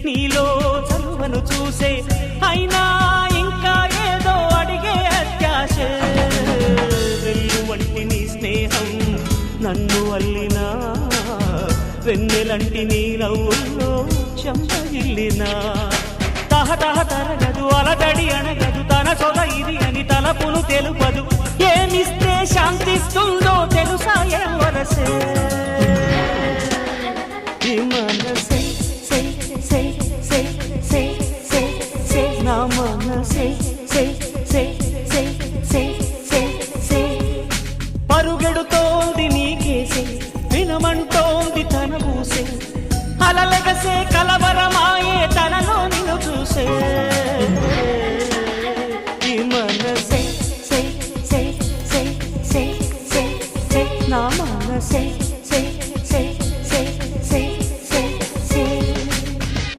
నీలో చలువను చూసే అయినా ఇంకా ఏదో అడిగే అత్యాశ వెళ్ళు వంటి నీ స్నేహం నన్ను అల్లినా వెన్నెలంటి నీ నవ్వుల్లో చెంపగిల్లినా తహతహ తరగదు అలజడి అనగదు తన సొగ ఇది అని తలపును తెలుపదు ఏమిస్తే శాంతిస్తుంది